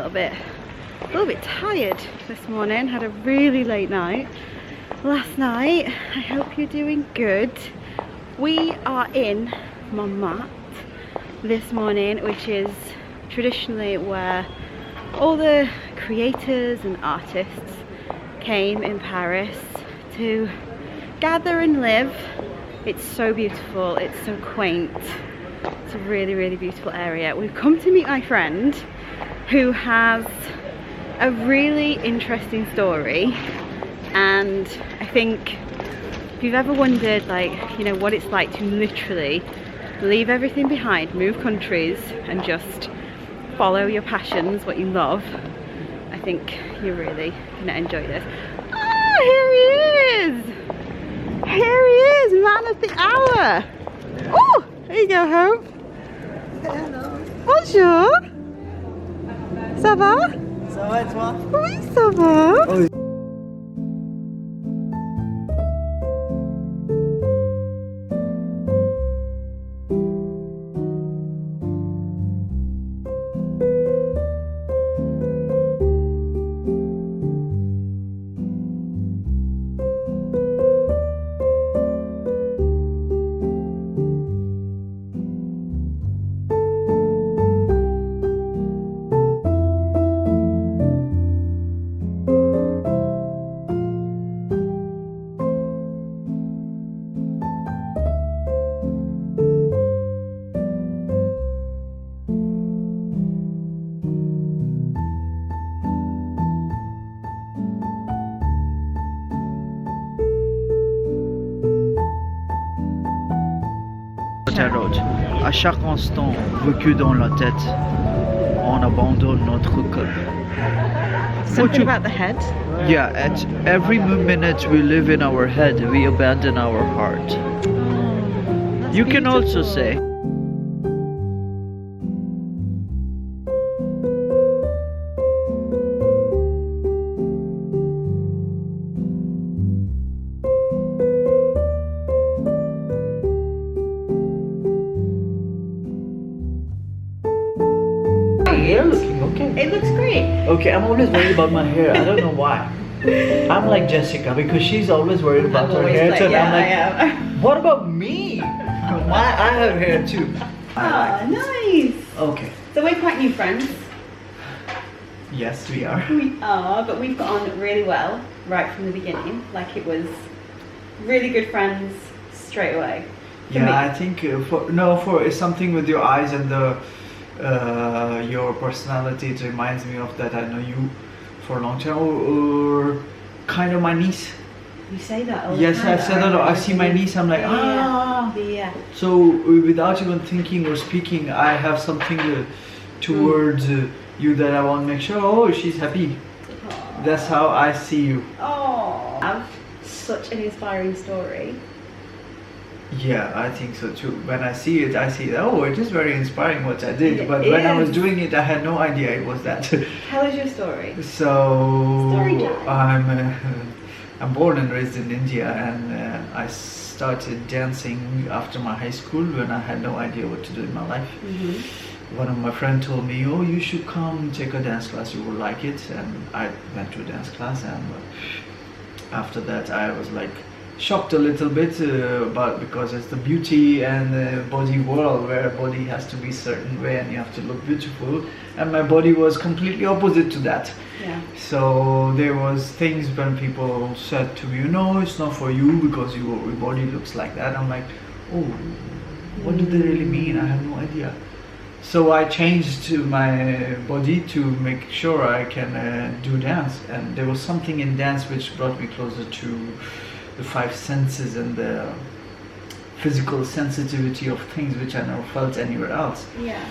little bit tired this morning. Had a really late night last night. I hope you're doing good. We are in Montmartre this morning, which is traditionally where all the creators and artists came in Paris to gather and live. It's so beautiful, it's so quaint. It's a really, really beautiful area. We've come to meet my friend who has a really interesting story, and I think if you've ever wondered, like, you know, what it's like to literally leave everything behind, move countries and just follow your passions, what you love, I think you're really gonna enjoy this. Oh, here he is! Here he is, man of the hour! Oh, there you go, Hope. Hello. Bonjour. Ça va? Ça va et toi? Oui, ça va. Oh. À chaque instant vécu dans la tête, on abandonne notre cœur. Something about the head. Yeah, at every minute we live in our head, we abandon our heart. Oh, You can also say, Hair looking okay. It looks great. Okay, I'm always worried about my hair. I don't know why. I'm like Jessica because she's always worried about her hair. So yeah, I'm like, I am. what about me? I have hair too. Oh, nice. Okay. So we're quite new friends. Yes, we are. We are, but we've got on really well right from the beginning. Like, it was really good friends straight away. For me. Yeah, I think for it's something with your eyes and the your personality. It reminds me of that. I know you for a long time, or kind of my niece. You say that all the Yes, time. I said that. I see my niece. I'm like, ah. Yeah. So without even thinking or speaking, I have something towards you that I want to make sure. Oh, she's happy. Aww. That's how I see you. Oh, have such an inspiring story. Yeah, I think so too. When I see it, oh, it is very inspiring what I did. It But when I was is. doing it, I had no idea it was that. Tell us your story. So Story time. I'm born and raised in India, and I started dancing after my high school when I had no idea what to do in my life. Mm-hmm. One of my friends told me, oh, you should come take a dance class, you will like it. And I went to a dance class, and after that I was like shocked a little bit because it's the beauty and the body world where body has to be a certain way and you have to look beautiful, and my body was completely opposite to that. Yeah. So there was things when people said to me, no, it's not for you because your body looks like that. I'm like, oh, what do they really mean? I have no idea. So I changed to my body to make sure I can do dance, and there was something in dance which brought me closer to the five senses and the physical sensitivity of things which I never felt anywhere else. Yeah.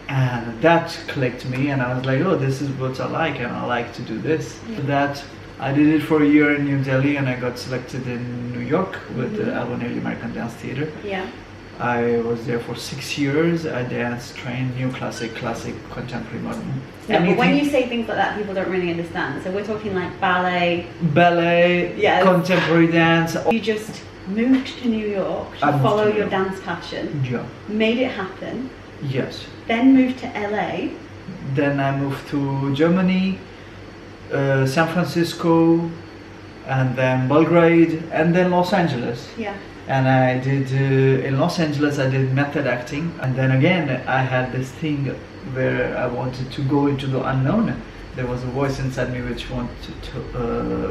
And that clicked me, and I was like, oh, this is what I like, and I like to do this. Yeah. That I did it for a year in New Delhi, and I got selected in New York with the Albany American Dance Theater. Yeah. I was there for 6 years. I danced, trained new classic, contemporary, modern. No, but when you say things like that, people don't really understand. So we're talking like ballet, yes. Contemporary dance. You just moved to New York to follow your dance passion. Yeah. Made it happen. Yes. Then moved to LA. Then I moved to Germany, San Francisco, and then Belgrade, and then Los Angeles. Yeah. And I did, in Los Angeles, I did method acting. And then again, I had this thing where I wanted to go into the unknown. There was a voice inside me which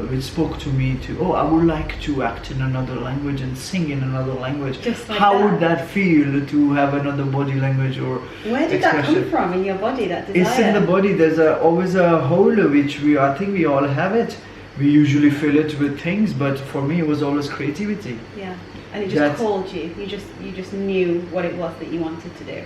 which spoke to me oh, I would like to act in another language and sing in another language. Just like How that. would that feel to have another body language or Where did expression? that come from in your body, that desire? It's in the body. There's always a hole which I think we all have it. We usually fill it with things, but for me it was always creativity. Yeah. And it just called you. You just knew what it was that you wanted to do.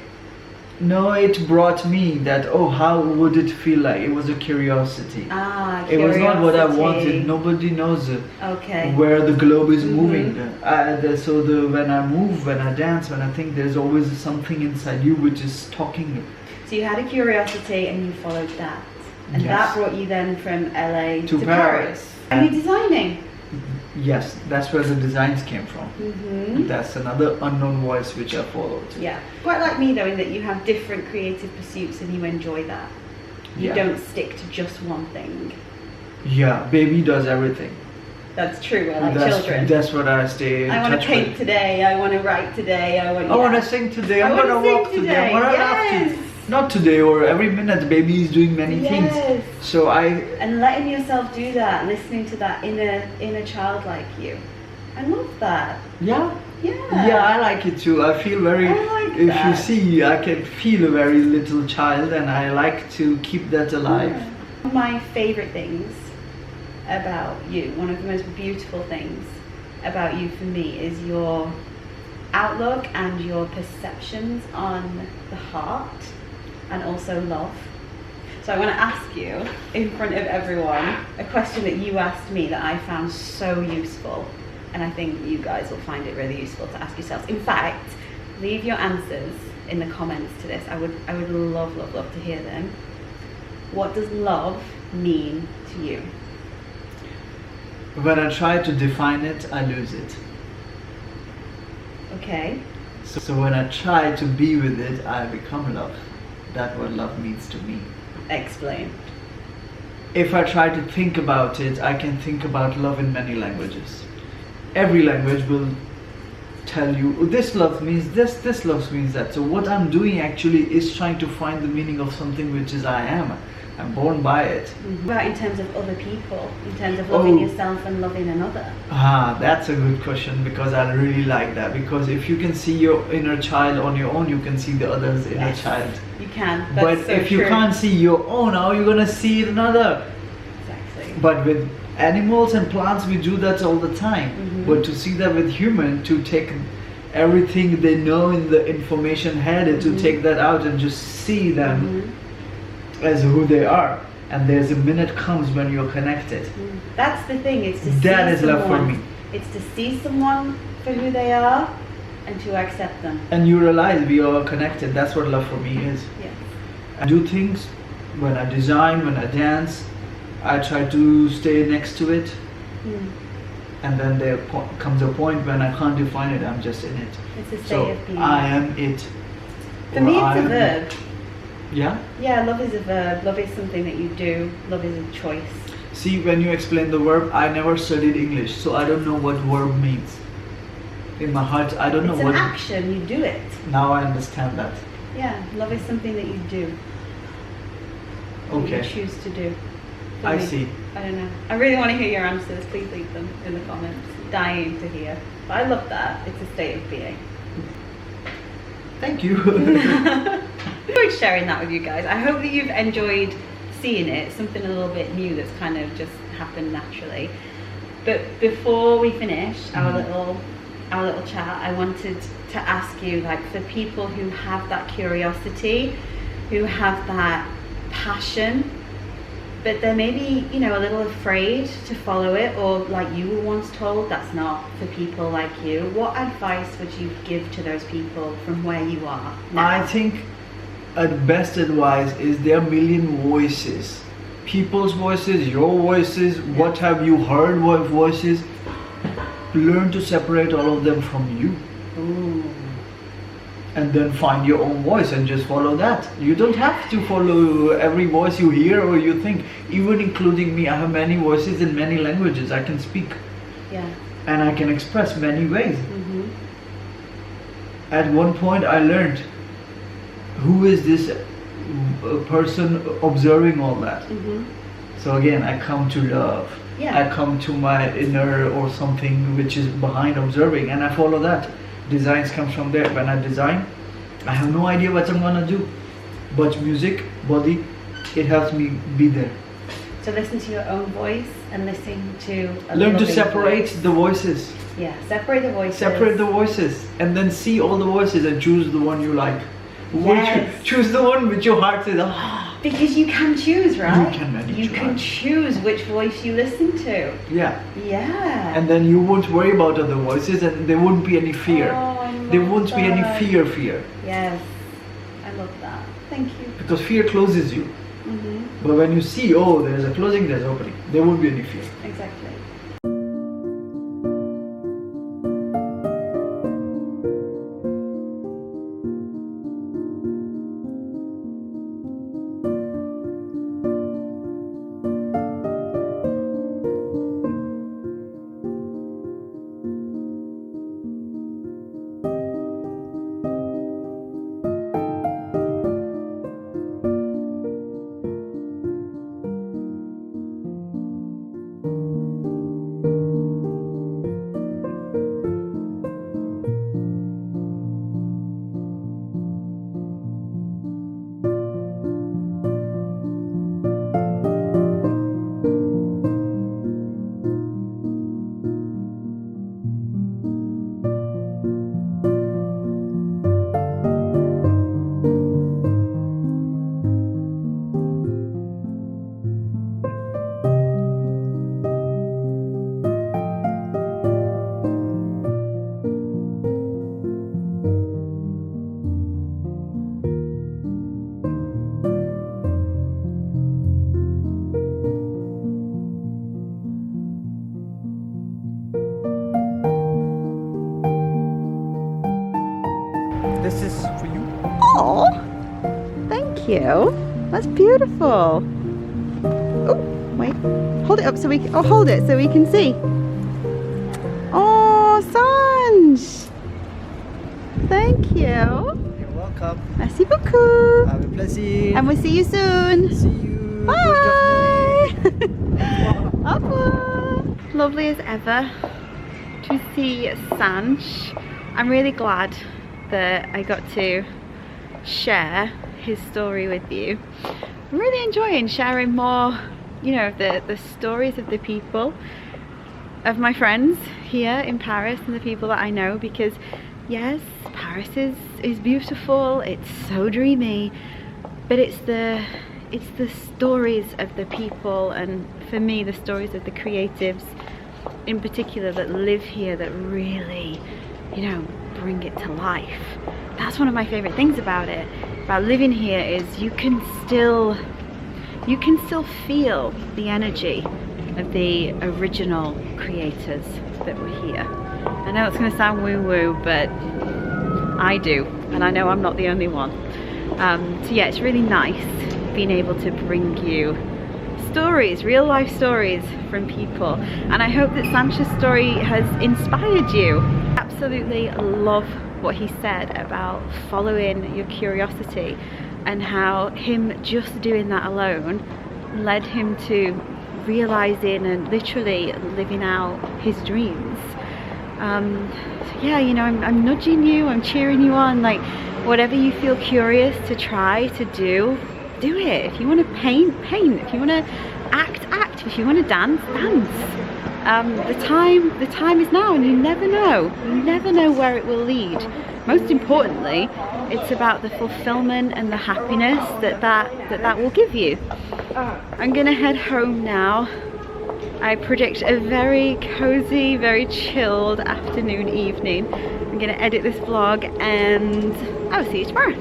No, it brought me that, oh, how would it feel like? It was a curiosity. Ah, It was not what I wanted. Nobody knows Okay. where the globe is moving. When I move, when I dance, when I think, there's always something inside you which is talking. So you had a curiosity and you followed that. And Yes. that brought you then from LA To to Paris. Are you designing? Yes, that's where the designs came from. Mm-hmm. That's another unknown voice which I followed. Yeah. Quite like me though, in that you have different creative pursuits and you enjoy that. You Yeah. don't stick to just one thing. Yeah, baby does everything. That's true, we're like children. That's what I stay in I want touch to paint with. today, I want to write today, I want I want to sing today, I I'm wanna going to sing walk today, today, I'm going to laugh yes. today. Not today or every minute, baby is doing many Yes. things. So And letting yourself do that, listening to that inner child like you. I love that. yeah. Yeah. Yeah, I like it too. I feel very, I like if that. you see, I can feel a very little child and I like to keep that alive. One of my favorite things about you, one of the most beautiful things about you for me is your outlook and your perceptions on the heart and also love. So I want to ask you in front of everyone a question that you asked me that I found so useful, and I think you guys will find it really useful to ask yourselves. In fact, leave your answers in the comments to this. I would love to hear them. What does love mean to you? When I try to define it, I lose it. Okay. So when I try to be with it, I become love. That's what love means to me. Explain. If I try to think about it, I can think about love in many languages. Every language will tell you, oh, this love means this love means that. So what I'm doing actually is trying to find the meaning of something which is I am. I'm born by it. About in terms of other people, in terms of loving yourself and loving another. Ah, that's a good question, because I really like that. Because if you can see your inner child on your own, you can see the other's inner Yes. child. You can. That's But so if you true. can't see your own, how are you gonna see another? Exactly. But with animals and plants, we do that all the time. Mhm. But to see that with human, to take everything they know in the information head, and to take that out and just see them as who they are. And there's a minute comes when you're connected. That's the thing. It's to see That is love for someone- me. It's to see someone for who they are and to accept them. And you realize we are connected. That's what love for me is. Yes. I do things, when I design, when I dance, I try to stay next to it. And then there comes a point when I can't define it, I'm just in it. It's a state So of being. I am it. For Or me, I it's a am verb. it. Yeah? Yeah, love is a verb. Love is something that you do. Love is a choice. See, when you explain the verb, I never studied English, so I don't know what verb means. In my heart, I don't know It's an what. action. You do it. Now I understand that. Yeah, love is something that you do. That Okay. you choose to do. For I me, see. I don't know. I really want to hear your answers. Please leave them in the comments. Dying to hear. But I love that. It's a state of being. Thank you. Enjoyed sharing that with you guys. I hope that you've enjoyed seeing it. Something a little bit new that's kind of just happened naturally. But before we finish our little chat, I wanted to ask you, like, for people who have that curiosity, who have that passion, but they're maybe, you know, a little afraid to follow it, or like you were once told, that's not for people like you. What advice would you give to those people from where you are now? I think best advice is there are a million voices. People's voices, your voices, what have you heard, what voices. Learn to separate all of them from you. Ooh. and then find your own voice and just follow that. You don't have to follow every voice you hear or you think. Even including me, I have many voices in many languages. I can speak. Yeah. And I can express many ways. Mm-hmm. At one point I learned, who is this person observing all that? Mm-hmm. So again, I come to love. Yeah. I come to my inner or something which is behind observing, and I follow that. Designs comes from there. When I design, I have no idea what I'm gonna do, but music, body, it helps me be there. So listen to your own voice and listen to Learn to separate the voices. Yeah, separate the voices. Separate the voices, and then see all the voices and choose the one you like. Yes. Choose the one which your heart says, ah. Because you can choose, right? You can manage You your can heart. choose which voice you listen to. Yeah. Yeah. And then you won't worry about other voices, and there won't be any fear. Oh, I There love won't be any that. fear. Yes. I love that. Thank you. Because fear closes you. Mm-hmm. But when you see, oh, there's a closing, there's opening, there won't be any fear. Exactly. This is for you. Oh, thank you. That's beautiful. Oh, wait. Hold it up so we can, hold it so we can see. Oh, Sanch. Thank you. You're welcome. Merci beaucoup. Have a pleasure. And we'll see you soon. See you. Bye. Au revoir. Lovely as ever to see Sanch. I'm really glad that I got to share his story with you. I'm really enjoying sharing more, you know, the stories of the people, of my friends here in Paris and the people that I know, because yes, Paris is beautiful, it's so dreamy, but it's the stories of the people, and for me the stories of the creatives in particular that live here that really, you know, bring it to life. That's one of my favorite things about it, about living here, is you can still feel the energy of the original creators that were here. I know it's going to sound woo-woo, but I do, and I know I'm not the only one. So yeah, it's really nice being able to bring you stories, real life stories from people, and I hope that Sanch's story has inspired you. Absolutely love what he said about following your curiosity, and how him just doing that alone led him to realizing and literally living out his dreams. So yeah, you know, I'm nudging you, I'm cheering you on, like whatever you feel curious to try to do it. If you want to paint, if you want to act, if you want to dance, the time is now, and you never know where it will lead. Most importantly, it's about the fulfillment and the happiness that will give you. I'm gonna head home now. I predict a very cozy, very chilled afternoon, evening. I'm gonna edit this vlog, and I'll see you tomorrow.